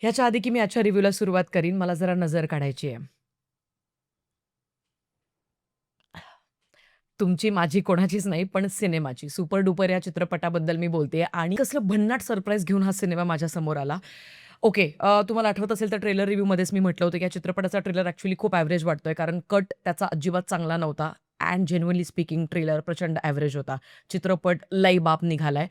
ह्याच्या आधी की मी आजच्या रिव्ह्यूला सुरुवात करीन, मला जरा नजर काढायची आहे. तुमची, माझी, कोणाचीच नाही, पण सिनेमाची. सुपर डुपर या चित्रपटाबद्दल मी बोलतेय आणि कसलं भन्नाट सरप्राईज घेऊन हा सिनेमा माझ्यासमोर आला. ओके, तुम्हाला आठवत असेल तर ट्रेलर रिव्ह्यूमध्येच मी म्हटलं होतं, की या चित्रपटाचा ट्रेलर ॲक्चुअली खूप ॲव्हरेज वाटतोय, कारण कट त्याचा अजिबात चांगला नव्हता अँड जेन्युइनली स्पीकिंग ट्रेलर प्रचंड ॲव्हरेज होता. चित्रपट लई बाप निघालाय.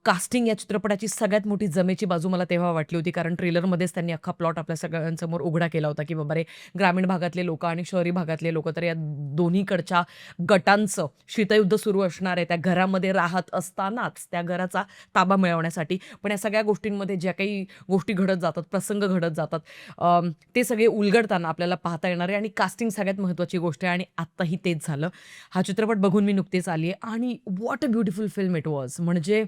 कास्टिंग या चित्रपटाची सगळ्यात मोठी जमेची बाजू मला तेव्हा वाटली होती, कारण ट्रेलरमध्येच त्यांनी अख्खा प्लॉट आपल्या सगळ्यांसमोर उघडा केला होता, की बाबा रे, ग्रामीण भागातले लोकं आणि शहरी भागातले लोकं तर या दोन्हीकडच्या गटांचं शीतयुद्ध सुरू असणार आहे. त्या घरामध्ये राहत असतानाच त्या घराचा ताबा मिळवण्यासाठी. पण या सगळ्या गोष्टींमध्ये ज्या काही गोष्टी घडत जातात, प्रसंग घडत जातात, ते सगळे उलगडताना आपल्याला पाहता येणार आहे आणि कास्टिंग सगळ्यात महत्त्वाची गोष्ट आहे आणि आत्ताही तेच झालं. हा चित्रपट बघून मी नुकतीच आली आहे आणि what a beautiful film it was. म्हणजे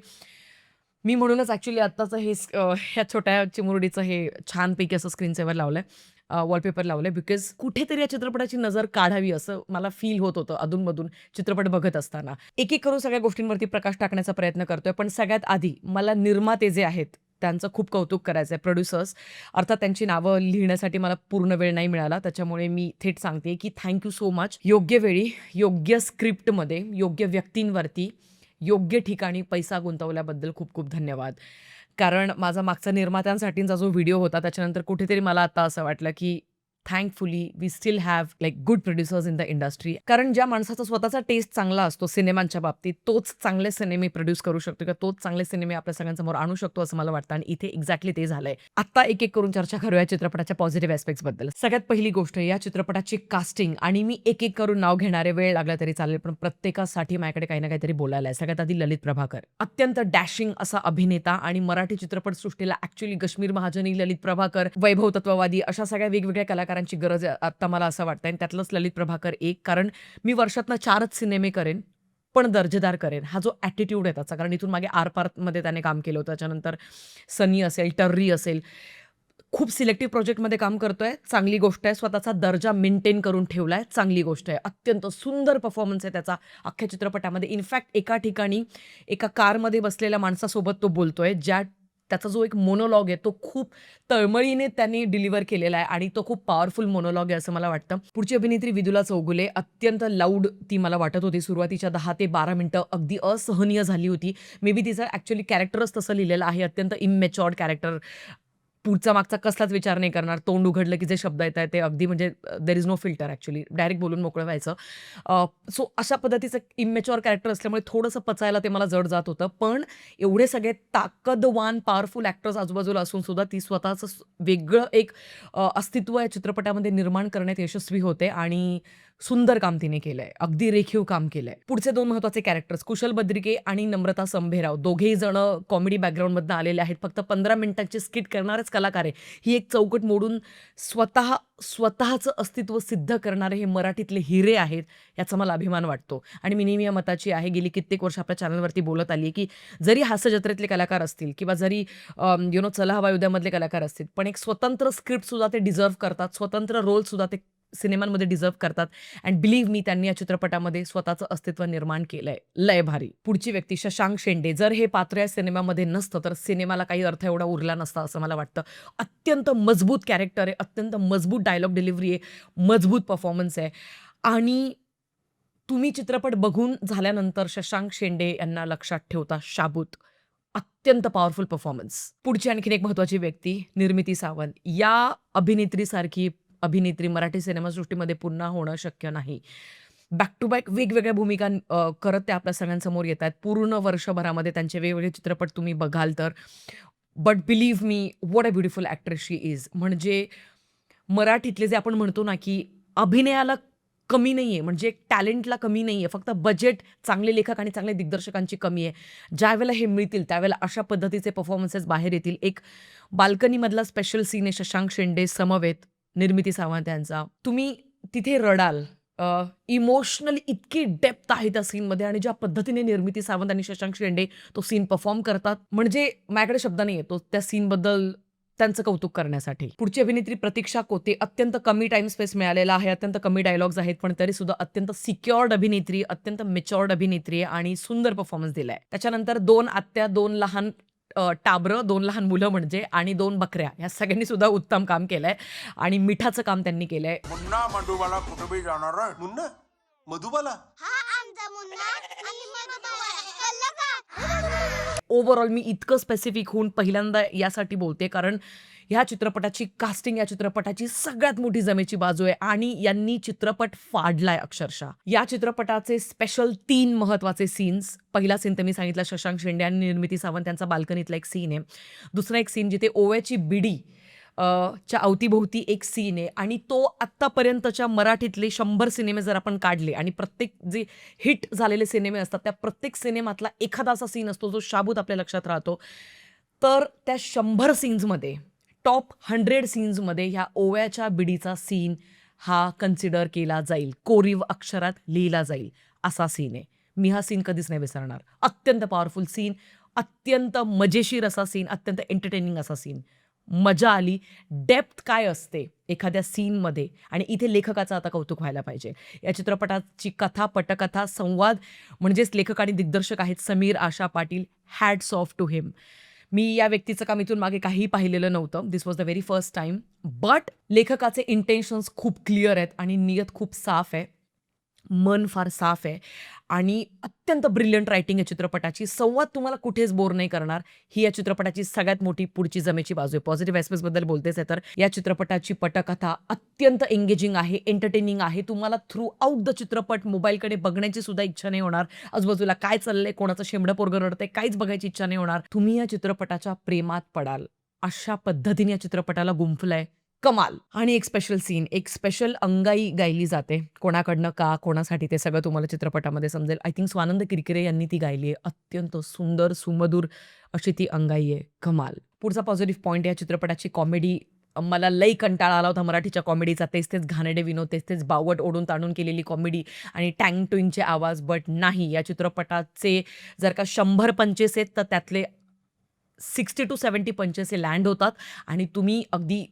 मी म्हणूनच ॲक्चुअली आत्ताचं ह्या छोट्या चिमुरडीचं हे छानपैकी असं स्क्रीन सेव्हर लावलंय. वॉलपेपर लावलंय बिकॉज कुठेतरी या चित्रपटाची नजर काढावी असं मला फील होत होतं अधून-मधून चित्रपट बघत असताना. एक-एक करून सगळ्या गोष्टींवरती प्रकाश टाकण्याचा प्रयत्न करतोय. पण सगळ्यात आधी मला निर्माते जे आहेत, त्यांचं खूप कौतुक करायचं आहे. प्रोड्युसर्स अर्थात त्यांची नावं लिहिण्यासाठी मला पूर्ण वेळ नाही मिळाला. त्याच्यामुळे मी थेट सांगते की थँक यू सो मच. योग्य वेळी, योग्य स्क्रिप्टमध्ये, योग्य व्यक्तींवरती, योग्य ठिकाणी पैसा गुंतवल्याबद्दल खूप-खूप धन्यवाद. कारण माझा मागचा निर्मात्यांसाठीचा जो व्हिडिओ होता त्याच्यानंतर कुठेतरी मला आता असं वाटलं, की thankfully we still have like good producers in the industry. कारण ज्या माणसाचा स्वतःचा टेस्ट चांगला असतो सिनेमांच्या बाबतीत, तोच चांगले सिनेमे प्रोड्यूस करू शकतो किंवा तोच चांगले सिनेमे आपल्या सगळ्यांसमोर आणू शकतो असं मला वाटतं आणि इथे एक्झॅक्टली ते झालंय. आत्ता एक-एक करून चर्चा करूया चित्रपटाच्या पॉझिटिव्ह ॲस्पेक्ट्सबद्दल. सगळ्यात पहिली गोष्ट या चित्रपटाची कास्टिंग आणि मी एक-एक करून नाव घेणार आहे, वेळ लागला तरी चालेल, पण प्रत्येकासाठी माझ्याकडे काही ना काहीतरी बोलायला आहे. सगळ्यात आधी ललित प्रभाकर. अत्यंत डॅशिंग असा अभिनेता आणि मराठी चित्रपटसृष्टीला ॲक्चुअली कश्मीर महाजनी, ललित प्रभाकर, वैभव तत्ववादी अशा सगळ्या वेगवेगळ्या कलाकारांची गरज आहे आत्ता मला असं वाटतंय आणि त्यातलंच ललित प्रभाकर एक. कारण मी वर्षातनं 4च सिनेमे करेन, पण दर्जेदार करेन. हा जो ॲटिट्यूड आहे त्याचा, कारण इथून मागे आरपारमध्ये त्याने काम केलं होतं. त्याच्यानंतर सनी असेल, टर्री असेल, खूप सिलेक्टिव्ह प्रोजेक्टमध्ये काम करतोय, चांगली गोष्ट आहे. स्वतःचा दर्जा मेंटेन करून ठेवलाय, चांगली गोष्ट आहे. अत्यंत सुंदर परफॉर्मन्स आहे त्याचा अख्ख्या चित्रपटामध्ये. इनफॅक्ट एका ठिकाणी एका कारमध्ये बसलेल्या माणसासोबत तो बोलतोय, त्याचा जो एक मोनोलॉग आहे, तो खूप तळमळीने त्यांनी डिलिव्हर केलेला आहे आणि तो खूप पॉवरफुल मोनोलॉग आहे असं मला वाटतं. पुढची अभिनेत्री विदुला चौगुले. अत्यंत लाऊड ती मला वाटत होती. सुरुवातीच्या 10 ते 12 मिनिटं अगदी असहनीय झाली होती. मे बी तिचं ॲक्चुअली कॅरेक्टरच तसं लिहिलेलं आहे. अत्यंत इमॅच्युअर्ड कॅरेक्टर. पुढचा मागचा कसलाच विचार नाही करणार. तोंड उघडलं की जे शब्द येतायत ते अगदी म्हणजे there is no filter actually. Direct बोलून मोकळं व्हायचं. सो अशा पद्धतीचं इमॅच्युअर कॅरेक्टर असल्यामुळे थोडंसं पचायला ते मला जड जात होतं. पण एवढे सगळे ताकदवान, पॉवरफुल ॲक्टर्स आजूबाजूला असून सुद्धा ती स्वतःचं वेगळं एक अस्तित्व या चित्रपटामध्ये निर्माण करण्यात यशस्वी होते आणि सुंदर काम तिने केलंय. अगदी रेखीव काम केलंय. पुढचे 2 महत्त्वाचे कॅरेक्टर्स कुशल बद्रिके आणि नम्रता संभेराव. दोघेही जण कॉमेडी बॅकग्राऊंडमधनं आलेले आहेत. फक्त 15 मिनिटांची स्किट करणारेच कलाकार आहे. ही एक चौकट मोडून स्वतःचं अस्तित्व सिद्ध करणारे हे मराठीतले हिरे आहेत, याचा मला अभिमान वाटतो. आणि मी नेहमी या मताची आहे, गेली कित्येक वर्ष आपल्या चॅनलवरती बोलत आली आहे, की जरी हास्य जत्रेतले कलाकार असतील किंवा जरी चला हवा युद्धामधले कलाकार असतील, पण एक स्वतंत्र स्क्रिप्टसुद्धा ते डिझर्व्ह करतात. स्वतंत्र रोलसुद्धा ते सिनेमांमध्ये डिझर्व्ह करतात अँड बिलीव्ह मी त्यांनी या चित्रपटामध्ये स्वतःचं अस्तित्व निर्माण केलंय. लय भारी. पुढची व्यक्ती शशांक शेंडे. जर हे पात्र या सिनेमामध्ये नसतं, तर सिनेमाला काही अर्थ एवढा उरला नसता असं मला वाटतं. अत्यंत मजबूत कॅरेक्टर आहे, अत्यंत मजबूत डायलॉग डिलिव्हरी आहे, मजबूत परफॉर्मन्स आहे आणि तुम्ही चित्रपट बघून झाल्यानंतर शशांक शेंडे यांना लक्षात ठेवता शाबूत. अत्यंत पॉवरफुल परफॉर्मन्स. पुढची आणखीन एक महत्त्वाची व्यक्ती निर्मिती सावंत. या अभिनेत्रीसारखी अभिनेत्री मराठी सिनेमासृष्टीमध्ये पुन्हा होणं शक्य नाही. बॅक टू बॅक वेगवेगळ्या भूमिका करत त्या आपल्या सगळ्यांसमोर येतायत. पूर्ण वर्षभरामध्ये त्यांचे वेगवेगळे चित्रपट तुम्ही बघाल तर. But believe me what a beautiful actress she is. म्हणजे मराठीतले जे आपण म्हणतो ना, की अभिनयाला कमी नाहीये, म्हणजे टॅलेंटला कमी नाहीये. फक्त बजेट, चांगले लेखक आणि चांगल्या दिग्दर्शकांची कमी आहे. ज्यावेळेला हे मिळतील, त्यावेळेला अशा पद्धतीचे परफॉर्मन्सेस बाहेर येतील. एक बाल्कनीमधला स्पेशल सीन आहे शशांक शेंडे समवेत निर्मिती सावंत यांचा. तुम्ही तिथे रडाल. इमोशनली इतकी डेप्थ आहे त्या सीनमध्ये आणि ज्या पद्धतीने निर्मिती सावंत आणि शशांक शेंडे तो सीन परफॉर्म करतात, म्हणजे माझ्याकडे शब्द नाहीये तो त्या सीनबद्दल त्यांचं कौतुक करण्यासाठी. पुढची अभिनेत्री प्रतीक्षा कोते. अत्यंत कमी टाईम स्पेस मिळालेला आहे, अत्यंत कमी डायलॉग्स आहेत, पण तरीसुद्धा अत्यंत सिक्युअर्ड अभिनेत्री, अत्यंत मॅच्युअर्ड अभिनेत्री आहे आणि सुंदर परफॉर्मन्स दिलाय. त्याच्यानंतर 2 आत्या, 2 लहान टाबरं, 2 लहान मुलं म्हणजे आणि 2 बकऱ्या ह्या सगळ्यांनी सुद्धा उत्तम काम केलंय आणि मिठाचं काम त्यांनी केलंय. मुन्ना मधुबाला कुठे बी जाणार आहे. मुन्ना मधुबाला हा आमचा मुन्ना आणि मधुबाला कळलं का? ओव्हरऑल मी इतकं स्पेसिफिक होऊन पहिल्यांदा यासाठी बोलते कारण ह्या चित्रपटाची कास्टिंग, या चित्रपटाची सगळ्यात मोठी जमेची बाजू आहे आणि यांनी चित्रपट फाडलाय अक्षरशः. या चित्रपटाचे स्पेशल 3 महत्त्वाचे सीन्स. पहिला सीन तर मी सांगितला शशांक शेंडे आणि निर्मिती सावंत यांचा बाल्कनीतला एक सीन आहे. दुसरा एक सीन जिथे ओव्याची बिडी च्या अवतीभोवती एक सीन आहे आणि तो आत्तापर्यंतच्या मराठीतले 100 सिनेमे जर आपण काढले आणि प्रत्येक जे हिट झालेले सिनेमे असतात त्या प्रत्येक सिनेमातला एखादा असा सीन असतो जो शाबूत आपल्या लक्षात राहतो. तर त्या 100 सीन्समध्ये टॉप 100 सीन्समध्ये ह्या ओव्याच्या बिडीचा सीन हा कन्सिडर केला जाईल, कोरीव अक्षरात लिहिला जाईल असा सीन आहे. मी हा सीन कधीच नाही विसरणार. अत्यंत पॉवरफुल सीन, अत्यंत मजेशीर असा सीन, अत्यंत एंटरटेनिंग असा सीन. मजा आली. डेप्थ काय असते एखाद्या सीनमध्ये आणि इथे लेखकाचं आता कौतुक व्हायला पाहिजे. या चित्रपटाची कथा, पटकथा, संवाद म्हणजेच लेखक आणि दिग्दर्शक आहेत Sameer Asha Patil. Hats off to him. मी या व्यक्तीचं काम इथून मागे काहीही पाहिलेलं नव्हतं. This was the very first time. But लेखकाचे इंटेन्शन्स खूप क्लिअर आहेत आणि नियत खूप साफ आहे. मन फार साफ आहे आणि अत्यंत ब्रिलियंट रायटिंग आहे चित्रपटाची. संवाद तुम्हाला कुठेच बोर नाही करणार. ही या चित्रपटाची सगळ्यात मोठी पुढची जमेची बाजू आहे. पॉझिटिव्ह ॲस्पेक्ट्सबद्दल बोलतेच आहे तर या चित्रपटाची पटकथा अत्यंत एंगेजिंग आहे, एंटरटेनिंग आहे. तुम्हाला थ्रू आउट द चित्रपट मोबाईलकडे बघण्याची सुद्धा इच्छा नाही होणार. आजूबाजूला काय चाललंय, कोणाचं शेंबडं पोरगं रडतंय, काहीच बघायची इच्छा नाही होणार. तुम्ही या चित्रपटाच्या प्रेमात पडाल. अशा पद्धतीने या चित्रपटाला गुंफलंय. कमाल. आणि एक स्पेशल सीन, एक स्पेशल अंगाई गायली जाते. कोणाकडनं, का, कोणासाठी ते सगळं तुम्हाला चित्रपटामध्ये समजेल. आय थिंक स्वानंद किरकिरे यांनी ती गायली आहे. अत्यंत सुंदर, सुमधुर अशी ती अंगाई आहे. कमाल. पुढचा पॉझिटिव्ह पॉईंट या चित्रपटाची कॉमेडी. मला लई कंटाळा आला होता मराठीच्या कॉमेडीचा. तेच तेच घाणेरडे विनोद, तेच तेच बावट ओढून ताणून केलेली कॉमेडी आणि टँग टुईंगचे आवाज. बट नाही, या चित्रपटाचे जर का 100 पंचेस आहेत तर त्यातले 60 to 70 पंचेस हे लँड होतात आणि तुम्ही अगदी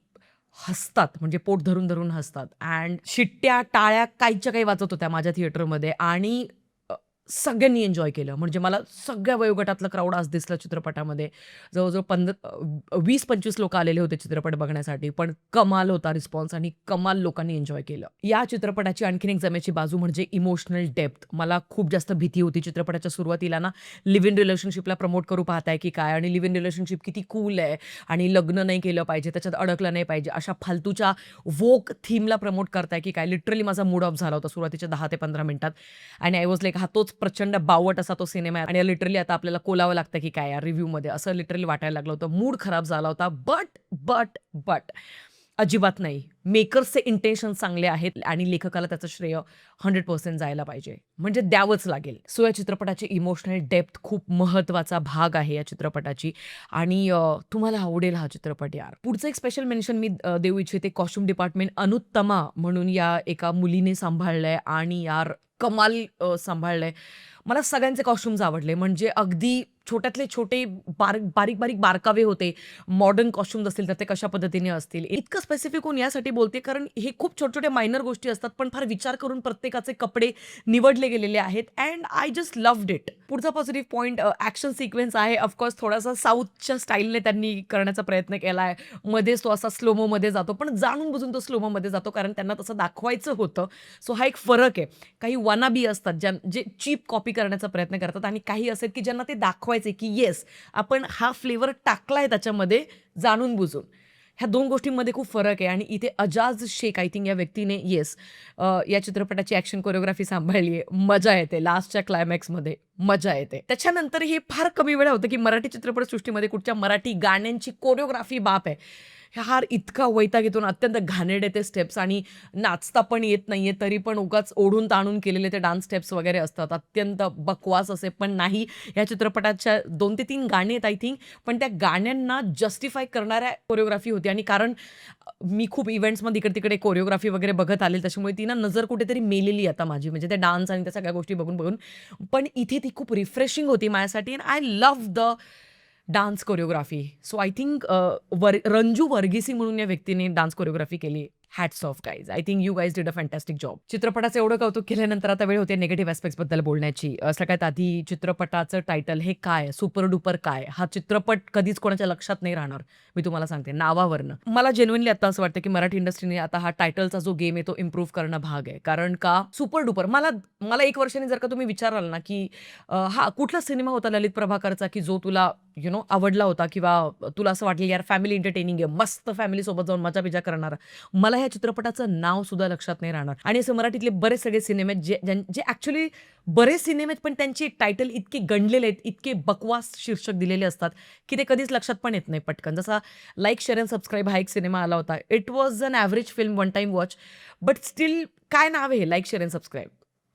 हसतात, म्हणजे पोट धरून धरून हसतात. अँड शिट्ट्या, टाळ्या काहीच्या काही वाजत होत्या माझ्या थिएटरमध्ये आणि सगळ्यांनी एन्जॉय केलं. म्हणजे मला सगळ्या वयोगटातलं क्राऊड आज दिसलं चित्रपटामध्ये. जवळजवळ 20-25 लोक आलेले होते चित्रपट बघण्यासाठी. पण कमाल होता रिस्पॉन्स आणि कमाल लोकांनी एन्जॉय केलं. या चित्रपटाची आणखीन एक जमेची बाजू म्हणजे इमोशनल डेप्थ. मला खूप जास्त भीती होती चित्रपटाच्या सुरुवातीला ना, लिव्ह इन रिलेशनशिपला प्रमोट करू पाहताय की काय आणि लिव्ह इन रिलेशनशिप किती कूल आहे आणि लग्न नाही केलं पाहिजे, त्याच्यात अडकलं नाही पाहिजे, अशा फालतूच्या वोक थीमला प्रमोट करताय की काय. लिटरली माझा मूड ऑफ झाला होता सुरुवातीच्या 10 ते 15 मिनिटात आणि आय वॉज लाईक हा तोच प्रचंड बावट असा तो सिनेमा आहे आणि लिटरली आता आपल्याला कोलावं लागतं की काय या रिव्ह्यूमध्ये, असं लिटरली वाटायला लागलं होतं. मूड खराब झाला होता. बट अजिबात नाही. मेकर्सचे इंटेन्शन चांगले आहेत आणि लेखकाला त्याचं श्रेय 100% जायला पाहिजे, म्हणजे द्यावंच लागेल. सो या चित्रपटाची इमोशनल डेप्थ खूप महत्त्वाचा भाग आहे या चित्रपटाची आणि तुम्हाला आवडेल हा चित्रपट यार. पुढचं एक स्पेशल मेन्शन मी देऊ इच्छिते. कॉस्ट्युम डिपार्टमेंट अनुत्तमा म्हणून या एका मुलीने सांभाळलंय आणि यार कमाल सांभाळलंय. मला सगळ्यांचे कॉस्ट्युम्स आवडले. म्हणजे अगदी छोट्यातले छोटे बारीक बारीक बारकावे होते. मॉडर्न कॉस्ट्युम्स असतील तर ते कशा पद्धतीने असतील. इतकं स्पेसिफिक होऊन यासाठी बोलते कारण हे खूप छोटे छोटे मायनर गोष्टी असतात पण फार विचार करून प्रत्येकाचे कपडे निवडले गेलेले आहेत and I just loved it. पुढचा पॉझिटिव्ह पॉईंट ॲक्शन सिक्वेन्स आहे. ऑफकोर्स थोडासा साऊथच्या स्टाईलने त्यांनी करण्याचा प्रयत्न केला आहे. मध्येच तो असा स्लोमोमध्ये जातो पण जाणून बुजून तो स्लोमोमध्ये जातो कारण त्यांना तसं दाखवायचं होतं. सो हा एक फरक आहे. काही वनाबी असतात जे चीप कॉपी करण्याचा प्रयत्न करतात आणि काही असतात की ज्यांना ते दाखवायचे की येस आपण हा फ्लेवर टाकलाय त्याच्यामध्ये जाणून बुजून. ह्या 2 गोष्टींमध्ये खूप फरक आहे आणि इथे अजाज शेख आय थिंक या व्यक्तीने या चित्रपटाची ॲक्शन कोरिओग्राफी सांभाळली आहे. मजा येते. लास्टच्या क्लायमॅक्समध्ये मजा येते. त्याच्यानंतर हे फार कमी वेळा होतं की मराठी चित्रपटसृष्टीमध्ये कुठच्या मराठी गाण्यांची कोरिओग्राफी बाप आहे. हार इतका वैताग येतो ना, अत्यंत घाणेरडे ते स्टेप्स आणि नाचता पण येत नाहीये तरी पण उगाच ओढून ताणून केलेले ते डान्स स्टेप्स वगैरे असतात. अत्यंत बकवास असे. पण नाही, या चित्रपटाच्या 2 ते 3 गाणी आहेत आय थिंक पण त्या गाण्यांना जस्टिफाय करणाऱ्या कोरिओग्राफी होती आणि कारण मी खूप इव्हेंट्समध्ये इकडे तिकडे कोरिओग्राफी वगैरे बघत आले त्याच्यामुळे ती ना नजर कुठेतरी मेलेली आता माझी, म्हणजे ते डान्स आणि त्या सगळ्या गोष्टी बघून पण इथे ती खूप रिफ्रेशिंग होती माझ्यासाठी and I love the dance choreography. So I think Ranju Varghese म्हणून या व्यक्तीने डान्स कोरिओग्राफी केली. Hats off guys. I think you guys did a fantastic job. चित्रपटाचं एवढं कौतुक केल्यानंतर आता वेळ होते निगेटिव्ह ॲस्पेक्ट्सबद्दल बोलण्याची. सगळ्यात आधी चित्रपटाचं टायटल हे काय? सुपर डुपर काय? हा चित्रपट कधीच कोणाच्या लक्षात नाही राहणार. मी तुम्हाला सांगते नावावरनं. मला जेन्युइनली आता असं वाटतं, की मराठी इंडस्ट्रीने आता हा टायटलचा जो गेम आहे तो इम्प्रूव्ह करणं भाग आहे. कारण का सुपर डुपर मला 1 वर्षांनी जर का तुम्ही विचाराल ना, की हा कुठला सिनेमा होता ललित प्रभाकरचा, की जो तुला आवडला होता किंवा तुला असं वाटलं यार फॅमिली एंटरटेनिंग आहे, मस्त फॅमिलीसोबत जाऊन मजा-बिजा करणारा. मला ह्या चित्रपटाचं नाव सुद्धा लक्षात नाही राहणार. आणि असं मराठीतले बरेच सगळे सिनेमे आहेत जे ॲक्चुअली बरेच सिनेमे आहेत, पण त्यांचे टायटल इतके गंडलेले आहेत, इतके बकवास शीर्षक दिलेले असतात, की ते कधीच लक्षात पण येत नाही पटकन. जसा लाईक, शेअर अँड सबस्क्राईब हा एक सिनेमा आला होता. It was an average film, one time watch. But still काय नाव आहे लाईक, शेअर अँड सबस्क्राईब.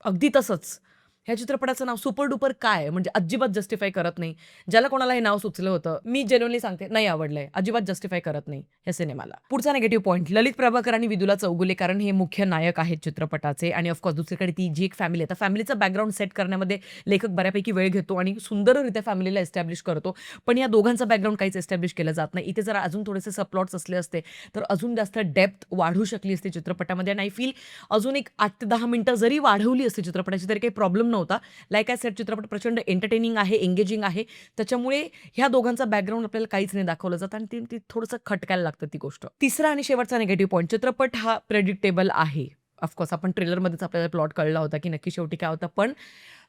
अगदी तसंच. ह्या चित्रपटाचं नाव सुपर डुपर काय? म्हणजे अजिबात जस्टिफाय करत नाही. ज्याला कोणाला हे नाव सुचलं होतं, मी जेन्युइनली सांगते नाही आवडलंय. अजिबात जस्टिफाय करत नाही या सिनेमाला. पुढचा निगेटिव्ह पॉइंट ललित प्रभाकर आणि विदुला चौगुले, कारण हे मुख्य नायक आहेत चित्रपटाचे. आणि ऑफकोर्स दुसरीकडे ती जी एक फॅमिली आहे, त्या फॅमिलीचा बॅकग्राऊंड सेट करण्यामध्ये लेखक बऱ्यापैकी वेळ घेतो आणि सुंदररित्या फॅमिलीला एस्टॅब्लिश करतो. पण या दोघांचा बॅकग्राऊंड काहीच एस्टॅब्लिश केलं जात नाही. इथे जर अजून थोडेसे सबप्लॉट्स असले असते तर अजून जास्त डेप्थ वाढू शकली असते चित्रपटामध्ये. आणि आय फील अजून एक 8 ते 10 मिनिटं जरी वाढवली असती चित्रपटाची तरी काही प्रॉब्लेम नव्हता. लाईक आय सेड चित्रपट प्रचंड एंटरटेनिंग आहे, एंगेजिंग आहे. त्याच्यामुळे ह्या दोघांचा बॅकग्राऊंड आपल्याला काहीच नाही दाखवलं जातं आणि ती थोडंसं खटकायला लागतं ती गोष्ट. तिसरा आणि शेवटचा निगेटिव्ह पॉइंट, चित्रपट हा प्रेडिक्टेबल आहे. ऑफकोर्स आपण ट्रेलरमध्येच आपल्याला प्लॉट कळला होता, की नक्की शेवटी काय होतं. पण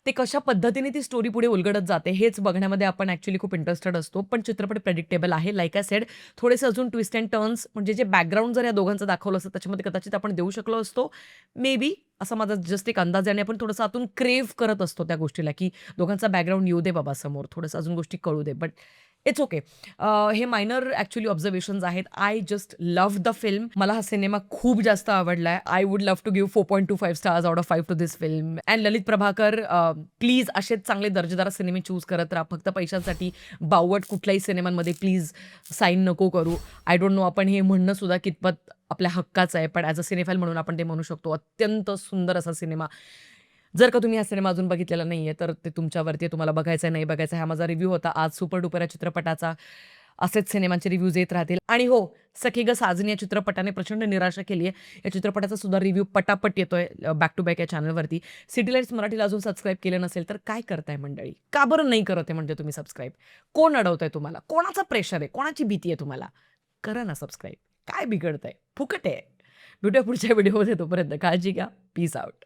ते कशा पद्धतीने ती स्टोरी पुढे उलगडत जाते हेच बघण्यामध्ये आपण ॲक्चुअली खूप इंटरेस्टेड असतो. पण चित्रपट प्रेडिक्टेबल आहे. लाईक आय सेड थोडेसे अजून ट्विस्ट अँड टर्न्स म्हणजे जे बॅकग्राऊंड जर या दोघांचं दाखवलं असतं त्याच्यामध्ये कदाचित आपण देऊ शकलो असतो. मे बी असा माझा जस्ट एक अंदाज आहे. आणि आपण थोडंसं आतून क्रेव्ह करत असतो त्या गोष्टीला, की दोघांचा बॅकग्राऊंड येऊ दे बाबा समोर, थोडंसं अजून गोष्टी कळू दे. But it's okay. हे मायनर ॲक्चुअली ऑब्झर्वेशन्स आहेत. I just love the film. मला हा सिनेमा खूप जास्त आवडलाय. I would love to give 4.25 stars out of 5 to this film. And Lalit Prabhakar please असेच चांगले दर्जेदार सिनेमे चूज करत राहा. फक्त पैशांसाठी बावट कुठल्याही सिनेमांमध्ये प्लीज साईन नको करू. आय डोंट नो आपण हे म्हणणं सुद्धा कितपत आपल्या हक्काचं आहे. पण ॲज अ सिनेफाईल म्हणून आपण ते म्हणू शकतो. अत्यंत सुंदर असा सिनेमा. जर का तुम्ही हा सिनेमा अजून बघितलेला नाहीये तर ते तुमच्यावरती आहे. तुम्हाला बघायचा आहे, नाही बघायचा हा माझा रिव्ह्यू होता आज सुपर डुपर या चित्रपटाचा. असेच सिनेमांचे रिव्ह्यूज येत राहतील. आणि हो, सखी ग साजनी या चित्रपटाने प्रचंड निराशा केली आहे. या चित्रपटाचा सुद्धा रिव्ह्यू पटापट येतोय बॅक टू बॅक या चॅनलवरती. सिटी लाईट्स मराठीला अजून सबस्क्राईब केलं नसेल तर काय करताय मंडळी? का बरं नाही करत आहे म्हणजे तुम्ही सबस्क्राईब? कोण अडवतंय तुम्हाला? कोणाचं प्रेशर आहे? कोणाची भीती आहे तुम्हाला? करा ना सबस्क्राईब. काय बिघडतंय? फुकट आहे. भेटूया पुढच्या व्हिडिओमध्ये. तोपर्यंत काळजी घ्या. Peace out.